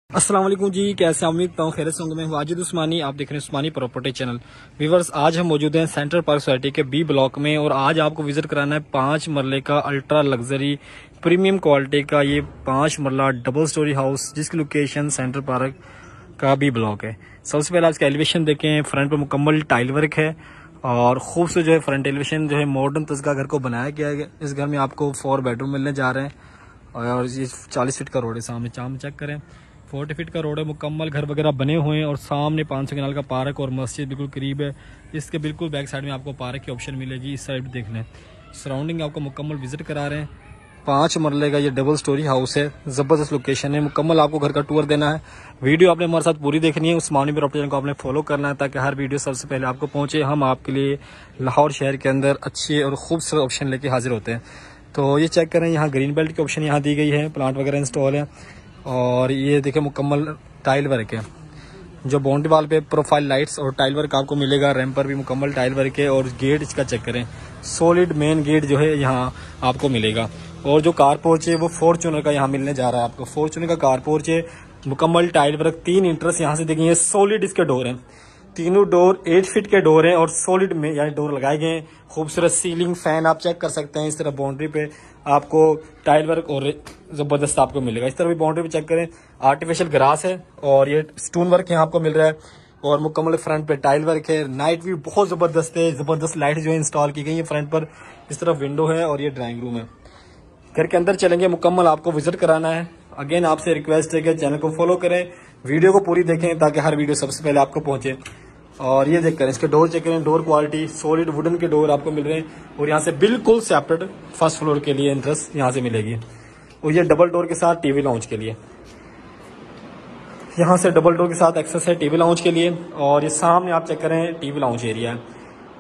अस्सलाम वालेकुम जी, कैसे उम्मीद करता हूँ खैरियत से होंगे। मैं वाजिद उस्मानी, आप देख रहे हैं उस्मानी प्रॉपर्टी चैनल। व्यूअर्स, आज हम मौजूद हैं सेंट्रल पार्क सोसाइटी के बी ब्लॉक में और आज आपको विजिट कराना है 5 मरले का अल्ट्रा लग्जरी प्रीमियम क्वालिटी का ये 5 मरला डबल स्टोरी हाउस, जिसकी लोकेशन सेंट्रल पार्क का बी ब्लॉक है। सबसे पहले आज का एलिवेशन देखें। फ्रंट पर मुकम्मल टाइल वर्क है और खूबसूरत जो है फ्रंट एलिवेशन जो है मॉडर्न तरीका घर को बनाया गया है। इस घर में आपको 4 बेडरूम मिलने जा रहे हैं और ये 40 फीट का रोड है। सामने चाम चेक करें, 40 फीट का रोड है। मुकम्मल घर वगैरह बने हुए हैं और सामने 500 कनाल का पार्क और मस्जिद बिल्कुल करीब है। इसके बिल्कुल बैक साइड में आपको पार्क की ऑप्शन मिलेगी। इस साइड देख लें, सराउंडिंग आपको मुकम्मल विजिट करा रहे हैं। 5 मरले का ये डबल स्टोरी हाउस है, जबरदस्त लोकेशन है। मुकम्मल आपको घर का टूर देना है। वीडियो आपने हमारे साथ पूरी देखनी है। उस्मानी प्रॉपर्टी चैनल को आपने फॉलो करना है ताकि हर वीडियो सबसे पहले आपको पहुंचे। हम आपके लिए लाहौर शहर के अंदर अच्छे और खूबसूरत ऑप्शन लेके हाजिर होते हैं। तो ये चेक करें, यहाँ ग्रीन बेल्ट की ऑप्शन यहाँ दी गई है, प्लांट वगैरह इंस्टॉल है और ये देखें मुकम्मल टाइल वर्क है। जो बाउंड्री वाल पे प्रोफाइल लाइट्स और टाइल वर्क आपको मिलेगा। रैंप पर भी मुकम्मल टाइल वर्क है और गेट इसका चेक करें, सॉलिड मेन गेट जो है यहाँ आपको मिलेगा। और जो कार पोर्च है वो फॉर्च्यूनर का यहाँ मिलने जा रहा है आपको। फॉर्च्यूनर का कार पोर्च है, मुकम्मल टाइल वर्क, 3 इंटरेस्ट यहाँ से देखेंगे। सॉलिड इसके डोर हैं, तीनों डोर 8 फीट के डोर हैं और सॉलिड में यानी डोर लगाए गए हैं। खूबसूरत सीलिंग फैन आप चेक कर सकते हैं। इस तरह बाउंड्री पे आपको टाइल वर्क और जबरदस्त आपको मिलेगा। इस तरह भी बाउंड्री पे चेक करें, आर्टिफिशियल ग्रास है और ये स्टोन वर्क यहाँ आपको मिल रहा है और मुकम्मल फ्रंट पे टाइल वर्क है। नाइट व्यू बहुत जबरदस्त है। जबरदस्त लाइट जो है इंस्टॉल की गई है फ्रंट पर। इस तरफ विंडो है और ये ड्राइंग रूम है। घर के अंदर चलेंगे, मुकम्मल आपको विजिट कराना है। अगेन आपसे रिक्वेस्ट है कि चैनल को फॉलो करें, वीडियो को पूरी देखें ताकि हर वीडियो सबसे पहले आपको पहुंचे। और ये देख करें, इसके डोर चेक करें, डोर क्वालिटी सॉलिड वुडन के डोर आपको मिल रहे हैं और यहाँ से बिल्कुल सेपरेट फर्स्ट फ्लोर के लिए एंट्रेंस यहाँ से मिलेगी। और ये डबल डोर के साथ टीवी लाउंज के लिए, यहाँ से डबल डोर के साथ एक्सेस है टीवी लाउंज के लिए। और ये सामने आप चेक करें टीवी लाउंज एरिया है।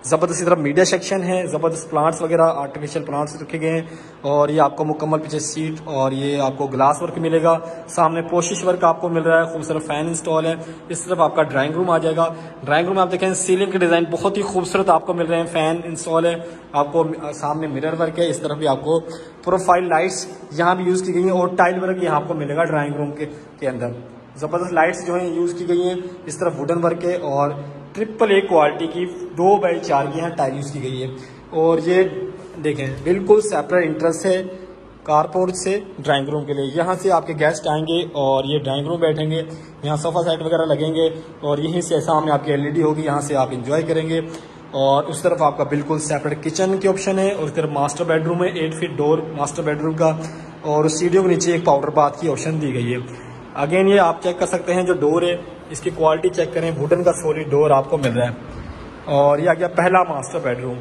जबरदस्त इस तरफ मीडिया सेक्शन है, जबरदस्त प्लांट्स वगैरह आर्टिफिशियल प्लांट्स रखे गए हैं। और ये आपको मुकम्मल पीछे सीट और ये आपको ग्लास वर्क मिलेगा। सामने पोशिश वर्क आपको मिल रहा है, खूबसूरत फैन इंस्टॉल है। इस तरफ आपका ड्राइंग रूम आ जाएगा। ड्राइंग रूम में आप देखें सीलिंग के डिजाइन बहुत ही खूबसूरत आपको मिल रहे हैं। फैन इंस्टॉल है, आपको सामने मिरर वर्क है। इस तरफ भी आपको प्रोफाइल लाइट्स यहाँ भी यूज की गई है और टाइल वर्क यहाँ आपको मिलेगा ड्राइंग रूम के अंदर। जबरदस्त लाइट्स जो है यूज की गई हैं। इस तरफ वुडन वर्क है और AAA क्वालिटी की 2x4 की यहाँ टाइल यूज की गई है। और ये देखें बिल्कुल सेपरेट इंटरेस्ट है कारपोर्ट से ड्राइंग रूम के लिए। यहाँ से आपके गेस्ट आएंगे और ये ड्राइंग रूम बैठेंगे, यहाँ सोफा सेट वगैरह लगेंगे और यहीं से सामने आपकी LED होगी, यहाँ से आप इंजॉय करेंगे। और उस तरफ आपका बिल्कुल सेपरेट किचन की ऑप्शन है और उस तरफ मास्टर बेडरूम है, 8 फीट डोर मास्टर बेडरूम का। और उस सीढ़ियों के नीचे एक पाउडर बाथ की ऑप्शन दी गई है। अगेन ये आप चेक कर सकते हैं, जो डोर है इसकी क्वालिटी चेक करें, वुडन का सॉलिड डोर आपको मिल रहा है। और ये आ गया पहला मास्टर बेडरूम,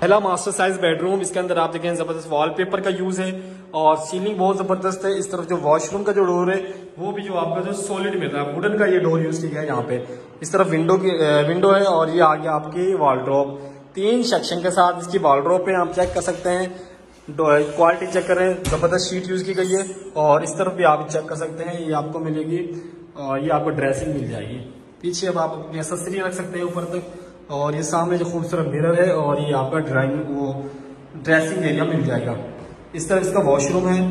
पहला मास्टर साइज बेडरूम। इसके अंदर आप देखें जबरदस्त वॉलपेपर का यूज है और सीलिंग बहुत जबरदस्त है। इस तरफ जो वॉशरूम का जो डोर है वो भी जो आपका जो सॉलिड मिल रहा है, वुडन का ये डोर यूज किया है यहाँ पे। इस तरफ विंडो है और ये आ गया आपकी वॉलड्रॉप, 3 सेक्शन के साथ इसकी वॉलड्रॉप है। आप चेक कर सकते हैं, क्वालिटी चेक करें, जबरदस्त शीट यूज की गई है। और इस तरफ भी आप चेक कर सकते हैं, ये आपको मिलेगी और ये आपको ड्रेसिंग मिल जाएगी। पीछे अब आप अपनी एक्सेसरी रख सकते हैं ऊपर तक। और ये सामने जो खूबसूरत मिरर है और ये आपका ड्रेसिंग एरिया मिल जाएगा। इस तरह इसका वॉशरूम है।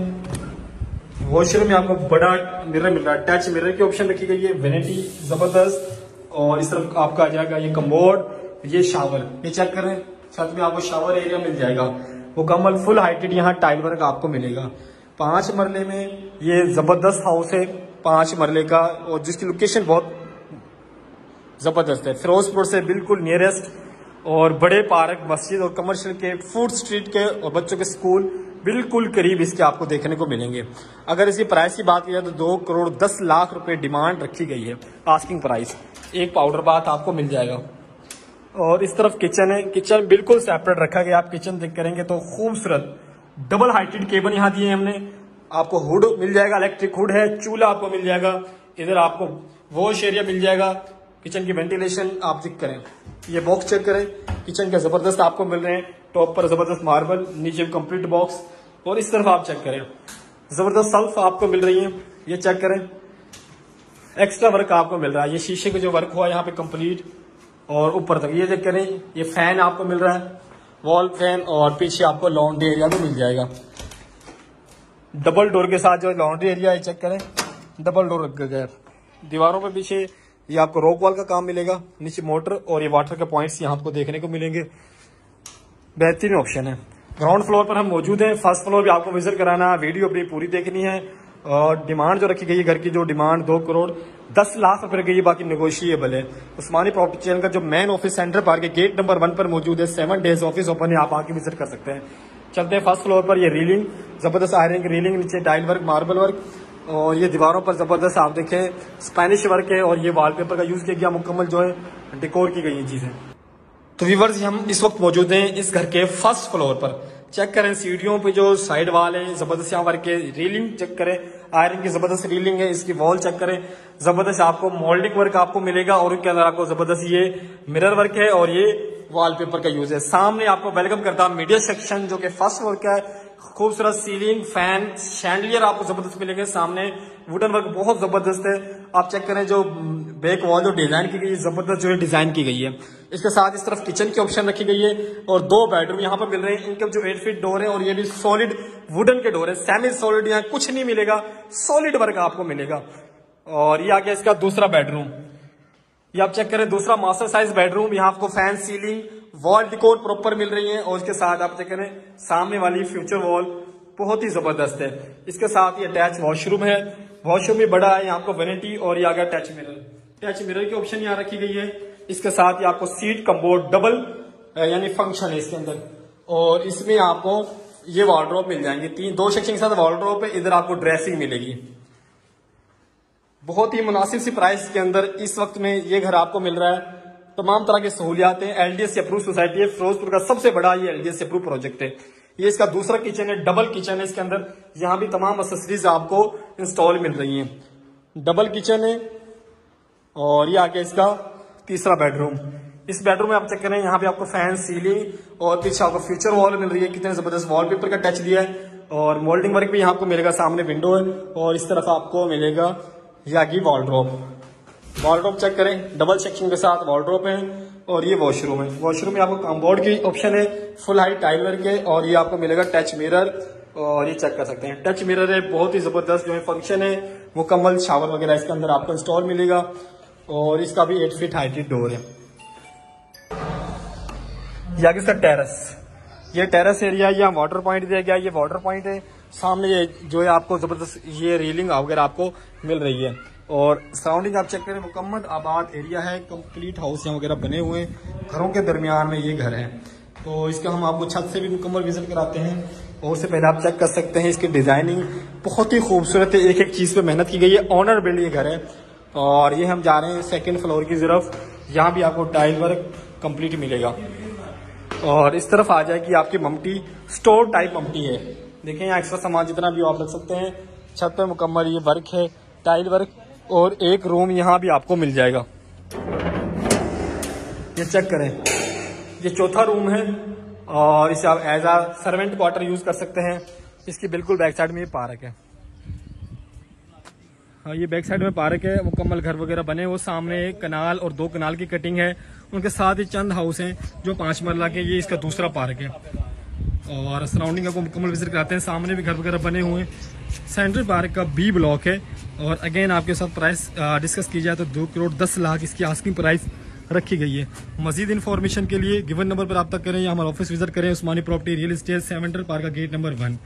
वॉशरूम में आपको बड़ा मिरर मिल रहा है, टच मिरर की ऑप्शन रखी गई है, वेनिटी जबरदस्त। और इस तरफ आपका आ जाएगा ये कमोड, ये शावर, ये चेक करें, छत में आपको शावर एरिया मिल जाएगा। मुकम्मल फुल हाइटेड यहाँ टाइल वर्क आपको मिलेगा। 5 मरले में ये जबरदस्त हाउस है, 5 मरले का, और जिसकी लोकेशन बहुत जबरदस्त है। फिरोजपुर से बिल्कुल नियरेस्ट और बड़े पार्क, मस्जिद और कमर्शियल के, फूड स्ट्रीट के और बच्चों के स्कूल बिल्कुल करीब इसके आपको देखने को मिलेंगे। अगर इसकी प्राइस की बात की जाए तो 2 करोड़ 10 लाख रुपए डिमांड रखी गई है, आस्किंग प्राइस। एक पाउडर बाथ आपको मिल जाएगा। और इस तरफ किचन है, किचन बिल्कुल सेपरेट रखा गया। आप किचन देख करेंगे तो खूबसूरत डबल हाइटेड केबल यहाँ दिए हैं हमने। आपको हुड मिल जाएगा, इलेक्ट्रिक हुड है, चूल्हा आपको मिल जाएगा। इधर आपको वॉश एरिया मिल जाएगा, किचन की वेंटिलेशन आप चेक करें, ये बॉक्स चेक करें, किचन के जबरदस्त आपको मिल रहे हैं। टॉप पर जबरदस्त मार्बल, नीचे कंप्लीट बॉक्स। और इस तरफ आप चेक करें, जबरदस्त सेल्फ आपको मिल रही है, ये चेक करें। एक्स्ट्रा वर्क आपको मिल रहा है, ये शीशे का जो वर्क हुआ यहाँ पे कंप्लीट और ऊपर तक। ये चेक करें, ये फैन आपको मिल रहा है, वॉल फैन। और पीछे आपको लॉन्ड्री एरिया भी मिल जाएगा, डबल डोर के साथ जो लॉन्ड्री एरिया है चेक करें। डबल डोर रखा गया है। दीवारों पे पीछे ये आपको रॉक वॉल का काम मिलेगा, नीचे मोटर और ये वाटर के पॉइंट्स यहाँ आपको देखने को मिलेंगे। बेहतरीन ऑप्शन है। ग्राउंड फ्लोर पर हम मौजूद हैं, फर्स्ट फ्लोर भी आपको विजिट कराना, वीडियो अपनी पूरी देखनी है। और डिमांड जो रखी गई है घर की, जो डिमांड 2 करोड़ 10 लाख रुपए गई है, बाकी नेगोशिएबल है। उस्मानी प्रॉपर्टी चैनल का जो मेन ऑफिस सेंटर पार्क के गेट नंबर 1 पर मौजूद है। 7 डेज ऑफिस ओपन है, आप आके विजिट कर सकते हैं। चलते हैं फर्स्ट फ्लोर पर। ये रीलिंग जबरदस्त आयरन की रीलिंग, नीचे टाइल वर्क, मार्बल वर्क और ये दीवारों पर जबरदस्त आप देखें स्पेनिश वर्क है और ये वॉलपेपर का यूज किया गया, मुकम्मल जो है डेकोर की गई है चीजें। तो व्यूअर्स हम इस वक्त मौजूद हैं इस घर के फर्स्ट फ्लोर पर। चेक करें सीढ़ियों पे जो साइड वाल है जबरदस्त यहाँ वर्क है, रीलिंग चेक करें, आयरन की जबरदस्त रीलिंग है, इसकी वॉल चेक करें, जबरदस्त आपको मोल्डिंग वर्क आपको मिलेगा और उसके अंदर आपको जबरदस्त ये मिरर वर्क है और ये वॉलपेपर का यूज है। सामने आपको वेलकम करता है मीडिया सेक्शन जो कि फर्स्ट फ्लोर का है। खूबसूरत सीलिंग फैन शैंडलियर आपको जबरदस्त मिलेंगे। सामने वुडन वर्क बहुत जबरदस्त है। आप चेक करें जो बैक वॉल जो डिजाइन की गई है, जबरदस्त जो है डिजाइन की गई है। इसके साथ इस तरफ किचन की ऑप्शन रखी गई है और 2 बेडरूम यहाँ पर मिल रहे हैं। इनके जो 8 फीट डोर है और ये भी सॉलिड वुडन के डोर है, सेमी सॉलिड, यहाँ कुछ नहीं मिलेगा, सॉलिड वर्क आपको मिलेगा। और ये आ गया इसका दूसरा बेडरूम। ये आप चेक करें दूसरा मास्टर साइज बेडरूम, यहाँ आपको fan ceiling wall decor proper मिल रही है और इसके साथ आप चेक करें सामने वाली फ्यूचर वॉल बहुत ही जबरदस्त है। इसके साथ ये अटैच वॉशरूम है, वॉशरूम भी बड़ा है, यहाँ आपको वैनिटी और ये आ गया टच मिरर की ऑप्शन यहाँ रखी गई है। इसके साथ ये आपको सीट कम्बोर्ड डबल यानी फंक्शन है इसके अंदर और इसमें आपको ये वार्डरोब मिल जाएंगे, 2 सेक्शन के साथ वार्डरोब है। इधर आपको ड्रेसिंग मिलेगी। बहुत ही मुनासिब सी प्राइस के अंदर इस वक्त में ये घर आपको मिल रहा है। तमाम तरह की सहूलियात हैं, एलडीएस से अप्रूव सोसाइटी है, फिरोजपुर का सबसे बड़ा ये एलडीएस से अप्रूव प्रोजेक्ट है। ये इसका दूसरा किचन है, डबल किचन है इसके अंदर, यहाँ भी तमाम एक्सेसरीज आपको इंस्टॉल मिल रही हैं। डबल किचन है और ये आगे इसका तीसरा बेडरूम। इस बेडरूम में आप चेक करें, यहाँ पे आपको फैन सीलिंग और पीछे आपको फ्यूचर वॉल मिल रही है, कितने जबरदस्त वॉलपेपर का टच दिया है और मोल्डिंग वर्क भी यहाँ आपको मिलेगा। सामने विंडो है और इस तरफ आपको मिलेगा यागी वॉलड्रॉप चेक करें, डबल सेक्शन के साथ वॉलड्रॉप है और ये वॉशरूम है। वॉशरूम में आपको कम्बोर्ड की ऑप्शन है, फुल हाइट टाइल वर्क है और ये आपको मिलेगा टच मिरर और ये चेक कर सकते हैं टच मिरर है, बहुत ही जबरदस्त जो है फंक्शन है, मुकम्मल शावर वगैरह इसके अंदर आपको इंस्टॉल मिलेगा और इसका भी 8 फीट हाइटेड डोर है। ये आगे इसका टेरेस, ये टेरेस एरिया, यहाँ वाटर पॉइंट दिया गया, ये वाटर पॉइंट है। सामने ये जो है आपको जबरदस्त ये रेलिंग वगैरह आपको मिल रही है और सराउंडिंग आप चेक करें, मुकम्मल आबाद एरिया है, कंप्लीट हाउस यहाँ वगैरह बने हुए हैं, घरों के दरमियान में ये घर है। तो इसका हम आपको छत से भी मुकम्मल विजिट कराते हैं और उससे पहले आप चेक कर सकते हैं इसकी डिजाइनिंग बहुत ही खूबसूरत है, एक एक चीज पे मेहनत की गई है। ऑनर बिल्ड ये घर है और ये हम जा रहे हैं 2nd फ्लोर की तरफ, यहाँ भी आपको टाइल वर्क कंप्लीट मिलेगा और इस तरफ आ जाएगी आपकी ममटी, स्टोर टाइप ममटी है। देखें यहाँ एक्स्ट्रा सामान जितना भी आप रख सकते हैं। छत पे मुकम्मल ये वर्क है, टाइल वर्क और एक रूम यहाँ भी आपको मिल जाएगा। ये चेक करें, ये चौथा रूम है और इसे आप एज आ सर्वेंट क्वार्टर यूज कर सकते हैं। इसकी बिल्कुल बैक साइड में ये पार्क है। हाँ, ये बैक साइड में पार्क है, मुकम्मल घर वगैरह बने, वो सामने एक कनाल और 2 कनाल की कटिंग है, उनके साथ ही चंद हाउस हैं जो 5 मरला के। ये इसका दूसरा पार्क है और सराउंडिंग आपको मुकम्मल विजिट कराते हैं। सामने भी घर वगैरह बने हुए हैं। सेंट्रल पार्क का B ब्लॉक है और अगेन आपके साथ प्राइस डिस्कस की जाए तो 2 करोड़ 10 लाख इसकी आस्किंग प्राइस रखी गई है। मजीद इन्फॉर्मेशन के लिए गिवन नंबर पर रब्ता करें या हमारा ऑफिस विजिट करें, Usmani property real estate, central park का गेट नंबर 1।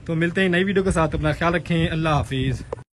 तो मिलते हैं नई वीडियो के साथ, अपना ख्याल रखें, अल्लाह हाफिज़।